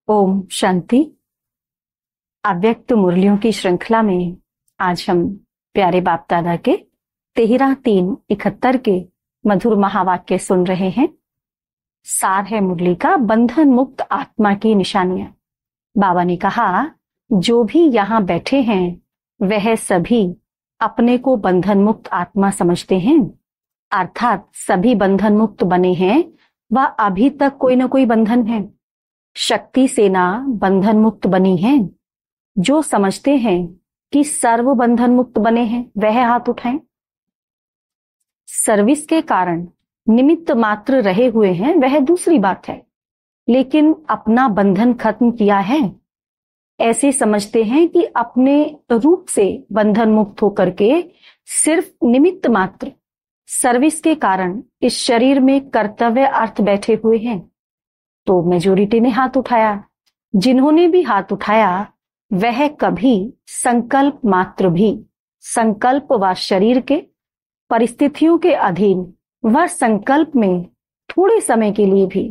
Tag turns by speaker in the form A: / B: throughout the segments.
A: ओम शांति। अव्यक्त मुरलियों की श्रृंखला में आज हम प्यारे बाप दादा के 13/3/71 के मधुर महावाक्य सुन रहे हैं। सार है मुरली का, बंधन मुक्त आत्मा की निशानियां। बाबा ने कहा, जो भी यहाँ बैठे हैं वह सभी अपने को बंधन मुक्त आत्मा समझते हैं, अर्थात सभी बंधन मुक्त बने हैं व अभी तक कोई न कोई बंधन है। शक्ति सेना बंधन मुक्त बनी है। जो समझते हैं कि सर्व बंधन मुक्त बने हैं वह हाथ उठाएं। सर्विस के कारण निमित्त मात्र रहे हुए हैं वह दूसरी बात है, लेकिन अपना बंधन खत्म किया है ऐसे समझते हैं कि अपने रूप से बंधन मुक्त होकर के सिर्फ निमित्त मात्र सर्विस के कारण इस शरीर में कर्तव्य अर्थ बैठे हुए हैं। तो मेजोरिटी ने हाथ उठाया। जिन्होंने भी हाथ उठाया वह कभी संकल्प मात्र भी, संकल्प व शरीर के परिस्थितियों के अधीन व संकल्प में थोड़े समय के लिए भी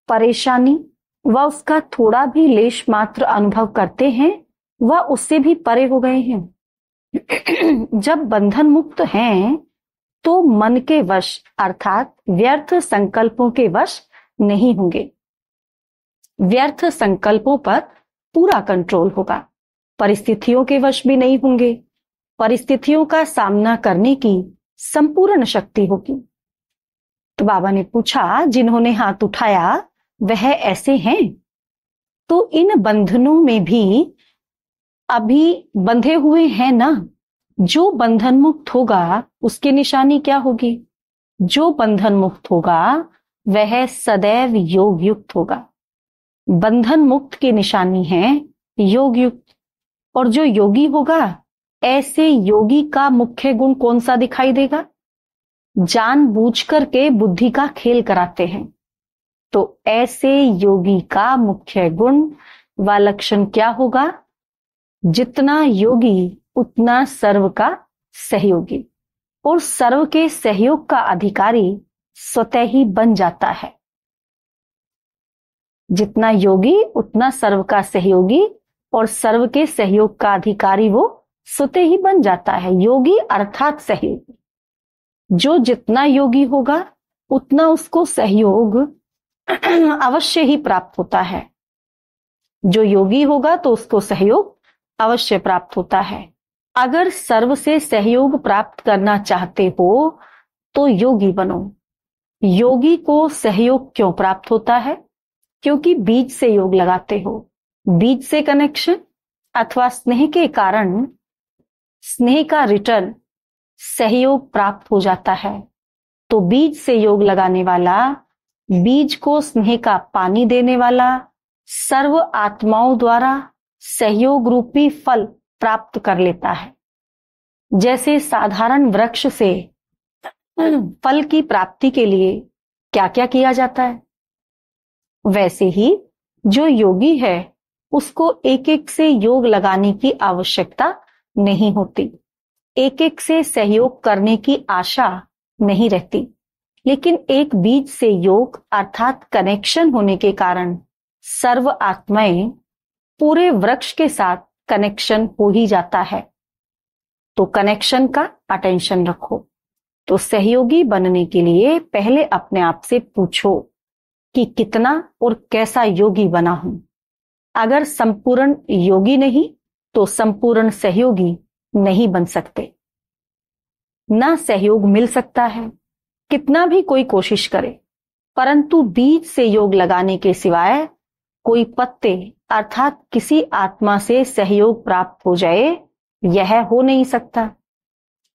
A: परेशानी व उसका थोड़ा भी लेश मात्र अनुभव करते हैं वह उससे भी परे हो गए हैं। जब बंधन मुक्त हैं तो मन के वश अर्थात व्यर्थ संकल्पों के वश नहीं होंगे। व्यर्थ संकल्पों पर पूरा कंट्रोल होगा। परिस्थितियों के वश भी नहीं होंगे। परिस्थितियों का सामना करने की संपूर्ण शक्ति होगी। तो बाबा ने पूछा, जिन्होंने हाथ उठाया वह ऐसे हैं? तो इन बंधनों में भी अभी बंधे हुए हैं ना। जो बंधन मुक्त होगा उसकी निशानी क्या होगी? जो बंधन मुक्त होगा वह सदैव योग युक्त होगा। बंधन मुक्त की निशानी है योग युक्त। और जो योगी होगा, ऐसे योगी का मुख्य गुण कौन सा दिखाई देगा? जानबूझ करके बुद्धि का खेल कराते हैं। तो ऐसे योगी का मुख्य गुण व लक्षण क्या होगा? जितना योगी उतना सर्व का सहयोगी, और सर्व के सहयोग का अधिकारी स्वतः ही बन जाता है। जितना योगी उतना सर्व का सहयोगी, और सर्व के सहयोग का अधिकारी वो स्वतः ही बन जाता है। योगी अर्थात सहयोगी। जो जितना योगी होगा उतना उसको सहयोग अवश्य ही प्राप्त होता है। जो योगी होगा तो उसको सहयोग अवश्य प्राप्त होता है। अगर सर्व से सहयोग प्राप्त करना चाहते हो तो योगी बनो। योगी को सहयोग क्यों प्राप्त होता है? क्योंकि बीज से योग लगाते हो। बीज से कनेक्शन अथवा स्नेह के कारण स्नेह का रिटर्न सहयोग प्राप्त हो जाता है। तो बीज से योग लगाने वाला, बीज को स्नेह का पानी देने वाला सर्व आत्माओं द्वारा सहयोग रूपी फल प्राप्त कर लेता है। जैसे साधारण वृक्ष से फल की प्राप्ति के लिए क्या क्या किया जाता है, वैसे ही जो योगी है उसको एक एक से योग लगाने की आवश्यकता नहीं होती। एक एक से सहयोग करने की आशा नहीं रहती। लेकिन एक बीज से योग अर्थात कनेक्शन होने के कारण सर्व आत्माएं पूरे वृक्ष के साथ कनेक्शन हो ही जाता है। तो कनेक्शन का अटेंशन रखो। तो सहयोगी बनने के लिए पहले अपने आप से पूछो कि कितना और कैसा योगी बना हूं। अगर संपूर्ण योगी नहीं तो संपूर्ण सहयोगी नहीं बन सकते। ना सहयोग मिल सकता है कितना भी कोई कोशिश करे, परंतु बीज से योग लगाने के सिवाय कोई पत्ते अर्थात किसी आत्मा से सहयोग प्राप्त हो जाए यह हो नहीं सकता।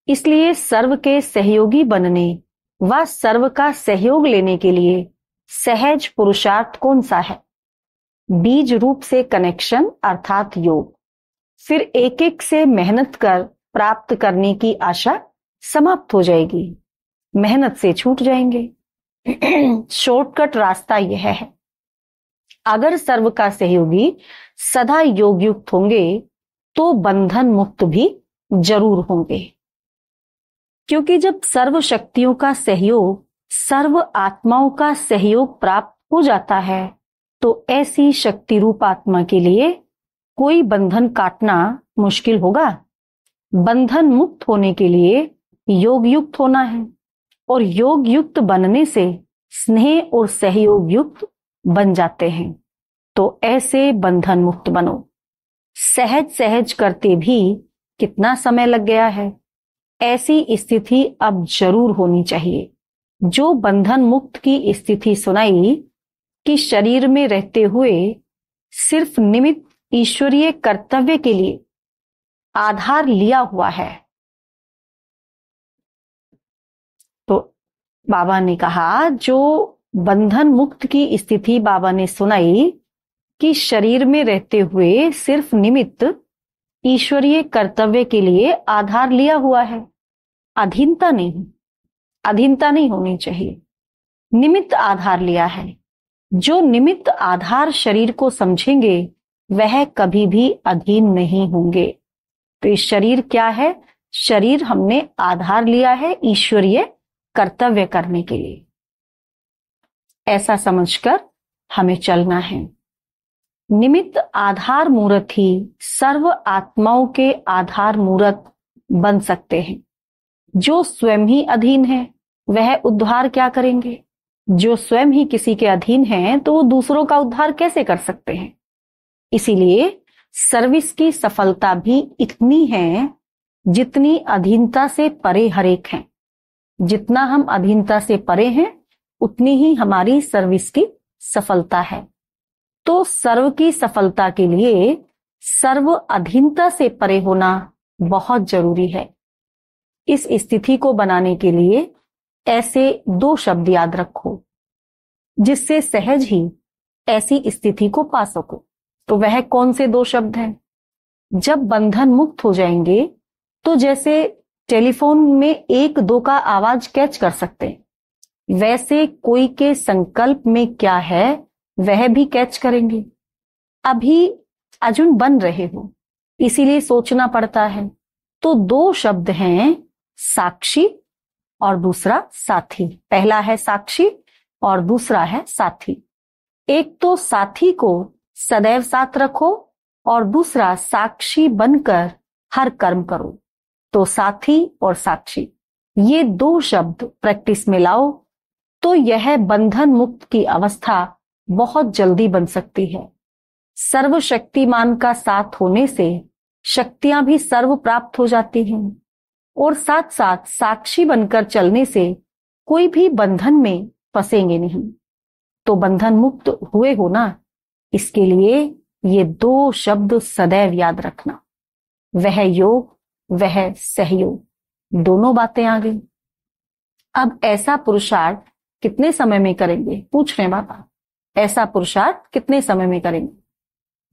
A: इसलिए सर्व के सहयोगी बनने व सर्व का सहयोग लेने के लिए सहज पुरुषार्थ कौन सा है? बीज रूप से कनेक्शन अर्थात योग। फिर एक एक से मेहनत कर प्राप्त करने की आशा समाप्त हो जाएगी। मेहनत से छूट जाएंगे। शॉर्टकट रास्ता यह है। अगर सर्व का सहयोगी सदा योग युक्त होंगे तो बंधन मुक्त भी जरूर होंगे। क्योंकि जब सर्व शक्तियों का सहयोग, सर्व आत्माओं का सहयोग प्राप्त हो जाता है तो ऐसी शक्ति रूप आत्मा के लिए कोई बंधन काटना मुश्किल होगा। बंधन मुक्त होने के लिए योग युक्त होना है, और योग युक्त बनने से स्नेह और सहयोग युक्त बन जाते हैं। तो ऐसे बंधन मुक्त बनो। सहज सहज करते भी कितना समय लग गया है। ऐसी स्थिति अब जरूर होनी चाहिए। जो बंधन मुक्त की स्थिति सुनाई कि शरीर में रहते हुए सिर्फ निमित्त ईश्वरीय कर्तव्य के लिए आधार लिया हुआ है, तो बाबा ने कहा जो बंधन मुक्त की स्थिति बाबा ने सुनाई कि शरीर में रहते हुए सिर्फ निमित्त ईश्वरीय कर्तव्य के लिए आधार लिया हुआ है। अधीनता नहीं होनी चाहिए। निमित्त आधार लिया है। जो निमित्त आधार शरीर को समझेंगे वह कभी भी अधीन नहीं होंगे। तो ये शरीर क्या है? शरीर हमने आधार लिया है ईश्वरीय कर्तव्य करने के लिए। ऐसा समझकर हमें चलना है। निमित्त आधार मूर्त ही सर्व आत्माओं के आधार मूर्त बन सकते हैं। जो स्वयं ही अधीन है वह उद्धार क्या करेंगे? जो स्वयं ही किसी के अधीन हैं तो वो दूसरों का उद्धार कैसे कर सकते हैं? इसीलिए सर्विस की सफलता भी इतनी है जितनी अधीनता से परे हरेक हैं। जितना हम अधीनता से परे हैं उतनी ही हमारी सर्विस की सफलता है। तो सर्व की सफलता के लिए सर्व अधीनता से परे होना बहुत जरूरी है। इस स्थिति को बनाने के लिए ऐसे 2 शब्द याद रखो जिससे सहज ही ऐसी स्थिति को पा सको। तो वह कौन से 2 शब्द हैं? जब बंधन मुक्त हो जाएंगे तो जैसे टेलीफोन में 1-2 का आवाज कैच कर सकते हैं, वैसे कोई के संकल्प में क्या है वह भी कैच करेंगे। अभी अर्जुन बन रहे हो इसीलिए सोचना पड़ता है। तो 2 शब्द हैं, साक्षी और दूसरा साथी। पहला है साक्षी और दूसरा है साथी। एक तो साथी को सदैव साथ रखो और दूसरा साक्षी बनकर हर कर्म करो। तो साथी और साक्षी ये 2 शब्द प्रैक्टिस में लाओ तो यह बंधन मुक्त की अवस्था बहुत जल्दी बन सकती है। सर्वशक्तिमान का साथ होने से शक्तियां भी सर्व प्राप्त हो जाती हैं और साथ साथ साक्षी बनकर चलने से कोई भी बंधन में फंसेंगे नहीं। तो बंधन मुक्त हुए हो ना, इसके लिए ये 2 शब्द सदैव याद रखना। वह योग वह सहयोग, दोनों बातें आ गई। अब ऐसा पुरुषार्थ कितने समय में करेंगे? पूछ रहे बाबा, ऐसा पुरुषार्थ कितने समय में करेंगे?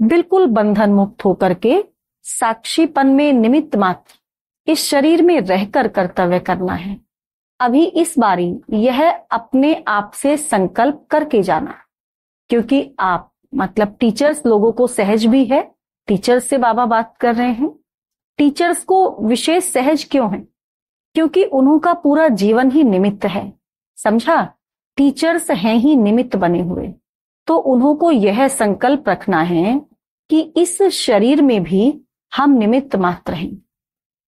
A: बिल्कुल बंधन मुक्त होकर के साक्षीपन में निमित्त मात्र इस शरीर में रहकर कर्तव्य करना है। अभी इस बारी यह अपने आप से संकल्प करके जाना, क्योंकि आप मतलब टीचर्स लोगों को सहज भी है। टीचर्स से बाबा बात कर रहे हैं। टीचर्स को विशेष सहज क्यों है? क्योंकि उन्हों पूरा जीवन ही निमित्त है। समझा? टीचर्स हैं ही निमित्त बने हुए। तो उन्हों को यह संकल्प रखना है कि इस शरीर में भी हम निमित्त मात्र हैं।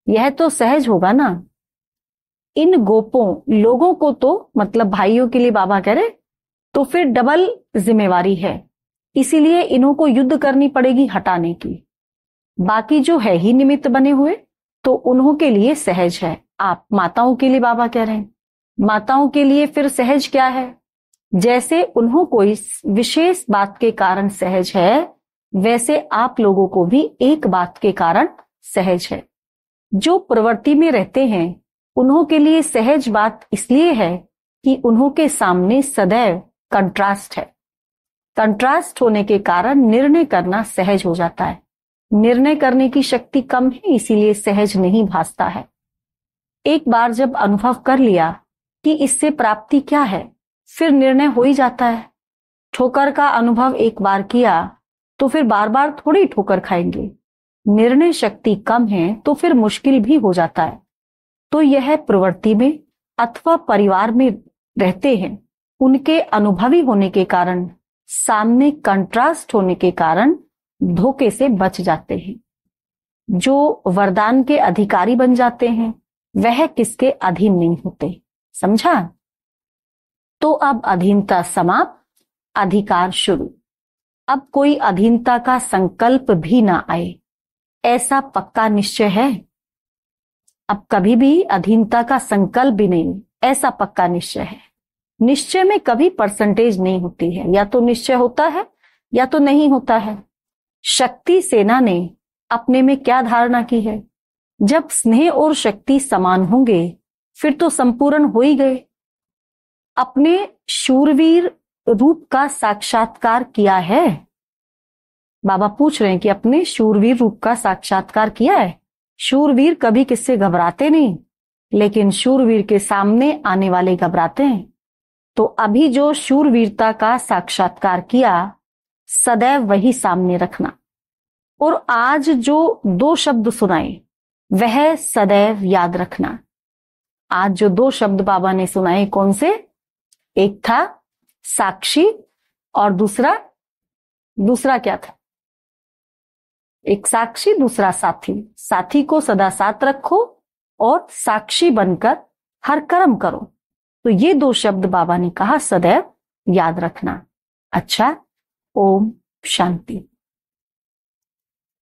A: यह तो सहज होगा ना। इन गोपों लोगों को तो मतलब भाइयों के लिए बाबा कह रहे, तो फिर डबल जिम्मेवारी है। इसीलिए इन्हों को युद्ध करनी पड़ेगी हटाने की। बाकी जो है ही निमित्त बने हुए तो उन्हों के लिए सहज है। आप माताओं के लिए बाबा कह रहे हैं, माताओं के लिए फिर सहज क्या है? जैसे उन्हों को इस विशेष बात के कारण सहज है, वैसे आप लोगों को भी एक बात के कारण सहज है। जो प्रवृत्ति में रहते हैं उन्हों के लिए सहज बात इसलिए है कि उन्हों के सामने सदैव कंट्रास्ट है। कंट्रास्ट होने के कारण निर्णय करना सहज हो जाता है। निर्णय करने की शक्ति कम है, इसीलिए सहज नहीं भासता है। एक बार जब अनुभव कर लिया कि इससे प्राप्ति क्या है, फिर निर्णय हो ही जाता है। ठोकर का अनुभव एक बार किया तो फिर बार बार थोड़ी ठोकर खाएंगे। निर्णय शक्ति कम है तो फिर मुश्किल भी हो जाता है। तो यह प्रवृत्ति में अथवा परिवार में रहते हैं, उनके अनुभवी होने के कारण सामने कंट्रास्ट होने के कारण धोखे से बच जाते हैं। जो वरदान के अधिकारी बन जाते हैं वह किसके अधीन नहीं होते। समझा? तो अब अधीनता समाप्त, अधिकार शुरू। अब कोई अधीनता का संकल्प भी ना आए, ऐसा पक्का निश्चय है। अब कभी भी अधीनता का संकल्प भी नहीं, ऐसा पक्का निश्चय है। निश्चय में कभी परसेंटेज नहीं होती है, या तो निश्चय होता है या तो नहीं होता है। शक्ति सेना ने अपने में क्या धारणा की है, जब स्नेह और शक्ति समान होंगे फिर तो संपूर्ण हो ही गए। अपने शूरवीर रूप का साक्षात्कार किया है। बाबा पूछ रहे हैं कि अपने शूरवीर रूप का साक्षात्कार किया है। शूरवीर कभी किससे घबराते नहीं, लेकिन शूरवीर के सामने आने वाले घबराते हैं। तो अभी जो शूरवीरता का साक्षात्कार किया, सदैव वही सामने रखना। और आज जो 2 शब्द सुनाए वह सदैव याद रखना। आज जो 2 शब्द बाबा ने सुनाए कौन से? एक था साक्षी और दूसरा क्या था? एक साक्षी, दूसरा साथी। साथी को सदा साथ रखो और साक्षी बनकर हर कर्म करो। तो ये 2 शब्द बाबा ने कहा सदैव याद रखना। अच्छा, ओम शांति।